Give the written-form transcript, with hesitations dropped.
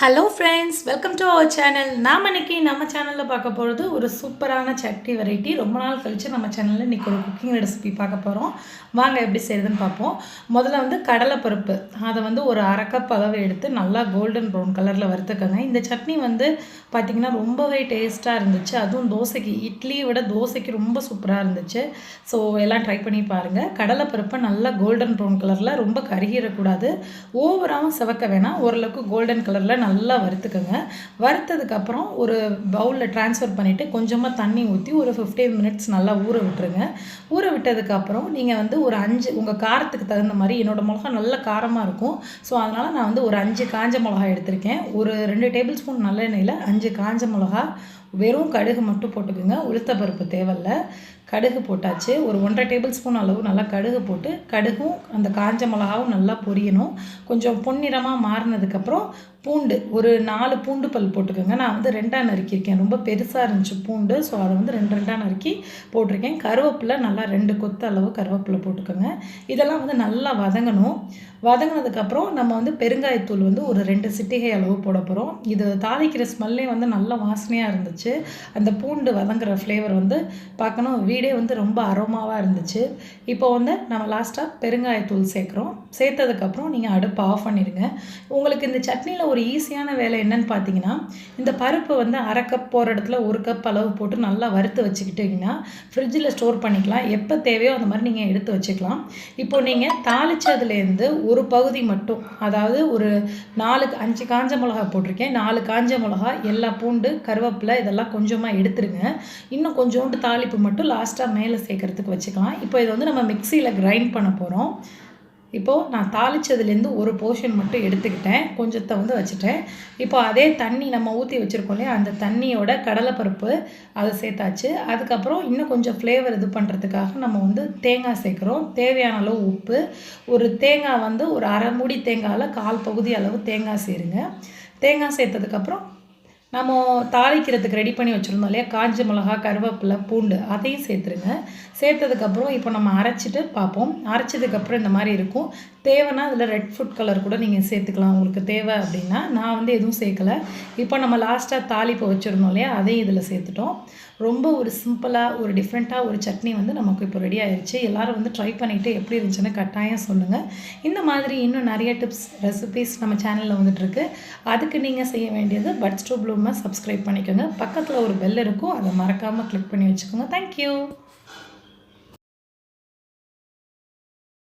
Hello friends, welcome to our channel. நாம் இன்றைக்கி நம்ம சேனலில் பார்க்க போகிறது ஒரு சூப்பரான சட்னி வெரைட்டி. ரொம்ப நாள் கழித்து நம்ம சேனலில் இன்றைக்கி ஒரு குக்கிங் ரெசிபி பார்க்க போகிறோம். வாங்க எப்படி செய்யுதுன்னு பார்ப்போம். முதல்ல கடலைப்பருப்பு அதை ஒரு அரை கப் அளவு எடுத்து நல்லா கோல்டன் ப்ரௌன் கலரில் வறுத்துக்கோங்க. இந்த சட்னி பார்த்திங்கன்னா ரொம்பவே டேஸ்ட்டாக இருந்துச்சு. அதுவும் தோசைக்கு, இட்லியை விட தோசைக்கு ரொம்ப சூப்பராக இருந்துச்சு. ஸோ எல்லாம் ட்ரை பண்ணி பாருங்கள். கடலைப்பருப்பை நல்லா கோல்டன் ப்ரௌன் கலரில் ரொம்ப கருகிடக்கூடாது, ஓவராகவும் சிவக்க வேணாம், ஓரளவுக்கு கோல்டன் கலரில் நல்லா வறுத்துக்கோங்க. வறுத்ததுக்கப்புறம் ஒரு பவுலில் ட்ரான்ஸ்ஃபர் பண்ணிவிட்டு கொஞ்சமாக தண்ணி ஊற்றி ஒரு 15 மினிட்ஸ் நல்லா ஊற விட்டுருங்க. ஊற விட்டதுக்கப்புறம் நீங்கள் ஒரு 5 உங்கள் காரத்துக்கு தகுந்த மாதிரி, என்னோடய மிளகா நல்ல காரமாக இருக்கும். ஸோ அதனால் நான் ஒரு 5 காஞ்ச மிளகா எடுத்திருக்கேன். ஒரு 2 டேபிள் ஸ்பூன் நல்லெண்ணெயில் 5 காஞ்ச மிளகா, வெறும் கடுகு மட்டும் போட்டுக்கோங்க, உளுத்தப்பருப்பு தேவையில்லை. கடுகு போட்டாச்சு. ஒரு 1.5 டேபிள் ஸ்பூன் அளவு நல்லா கடுகு போட்டு, கடுகும் அந்த காஞ்ச மிளகாவும் நல்லா பொரியணும். கொஞ்சம் பொன்னிறமாக மாறினதுக்கப்புறம் பூண்டு ஒரு 4 பூண்டு பல் போட்டுக்கோங்க. நான் 2ஆக நறுக்கியிருக்கேன். ரொம்ப பெருசாக இருந்துச்சு பூண்டு, ஸோ அதை 2 நறுக்கி போட்டிருக்கேன். கருவேப்பிலை நல்லா 2 கொத்து அளவு கருவேப்பிலை போட்டுக்கோங்க. இதெல்லாம் நல்லா வதங்கணும். வதங்கினதுக்கப்புறம் நம்ம பெருங்காயத்தூள் ஒரு 2 சிட்டிகை அளவு போட போகிறோம். இது தாளிக்கிற ஸ்மெல்லே நல்ல வாசனையாக இருந்துச்சு. அந்த பூண்டு வதங்குற ஃப்ளேவர் பார்க்கணும், வீடே ரொம்ப அரோமாவாக இருந்துச்சு. இப்போ நம்ம லாஸ்ட்டாக பெருங்காயத்தூள் சேர்க்குறோம். சேர்த்ததுக்கப்புறம் நீங்கள் அடுப்பு ஆஃப் பண்ணிடுங்க. உங்களுக்கு இந்த சட்னியில் ஒரு ஈஸியான வேலை என்னன்னு பார்த்தீங்கன்னா, இந்த பருப்பு அரை கப் போகிற இடத்துல 1 கப் அளவு போட்டு நல்லா வறுத்து வச்சுக்கிட்டிங்கன்னா ஃப்ரிட்ஜில் ஸ்டோர் பண்ணிக்கலாம். எப்போ தேவையோ அந்த மாதிரி நீங்கள் எடுத்து வச்சுக்கலாம். இப்போது நீங்கள் தாளித்ததுலேருந்து ஒரு பகுதி மட்டும், அதாவது ஒரு 5 காஞ்ச மிளகா போட்டிருக்கேன், 4 காஞ்ச மிளகா, எல்லா பூண்டு, கருவேப்பிலை இதெல்லாம் கொஞ்சமாக எடுத்துருங்க. இன்னும் கொஞ்சோண்டு தாளிப்பு மட்டும் லாஸ்ட்டாக மேலே சேர்க்குறதுக்கு வச்சுக்கலாம். இப்போ இதை நம்ம மிக்சியில் கிரைண்ட் பண்ண போகிறோம். இப்போது நான் தாளித்ததுலேருந்து ஒரு போர்ஷன் மட்டும் எடுத்துக்கிட்டேன், கொஞ்சத்தை வச்சுட்டேன். இப்போ அதே தண்ணி நம்ம ஊற்றி வச்சுருக்கோம் இல்லையா, அந்த தண்ணியோட கடலைப்பருப்பு அதை சேர்த்தாச்சு. அதுக்கப்புறம் இன்னும் கொஞ்சம் ஃப்ளேவர் இது பண்ணுறதுக்காக நம்ம தேங்காய் சேர்க்குறோம். தேவையான அளவு உப்பு, ஒரு தேங்காய் ஒரு அரை மூடி தேங்காயில் 1/4 பகுதி அளவு தேங்காய் சேருங்க. தேங்காய் சேர்த்ததுக்கப்புறம் நம்ம தாளிக்கிறதுக்கு ரெடி பண்ணி வச்சுருந்தோம் இல்லையா, காஞ்ச மிளகா, கருவேப்பிலை, பூண்டு அதையும் சேர்த்துருங்க. சேர்த்ததுக்கப்புறம் இப்போ நம்ம அரைச்சிட்டு பார்ப்போம். அரைச்சதுக்கப்புறம் இந்த மாதிரி இருக்கும். தேவைன்னா அதில் ரெட் ஃபுட் கலர் கூட நீங்கள் சேர்த்துக்கலாம், உங்களுக்கு தேவை அப்படின்னா. நான் எதுவும் சேர்க்கலை. இப்போ நம்ம லாஸ்ட்டாக தாளிப்பு வச்சுருந்தோம் இல்லையா, அதையும் இதில் சேர்த்துட்டோம். ரொம்ப ஒரு சிம்பிளாக ஒரு டிஃப்ரெண்ட்டாக ஒரு சட்னி நமக்கு இப்போ ரெடி ஆயிடுச்சு. எல்லோரும் ட்ரை பண்ணிவிட்டு எப்படி இருந்துச்சுன்னு கட்டாயம் சொல்லுங்கள். இந்த மாதிரி இன்னும் நிறைய டிப்ஸ், ரெசிபீஸ் நம்ம சேனலில் வந்துட்டுருக்கு. அதுக்கு நீங்கள் செய்ய வேண்டியது பட்ஸ் டூ ப்ளூமை சப்ஸ்கிரைப் பண்ணிக்கோங்க. பக்கத்தில் ஒரு பெல் இருக்கும், அதை மறக்காமல் கிளிக் பண்ணி வச்சுக்கோங்க. தேங்க்யூ.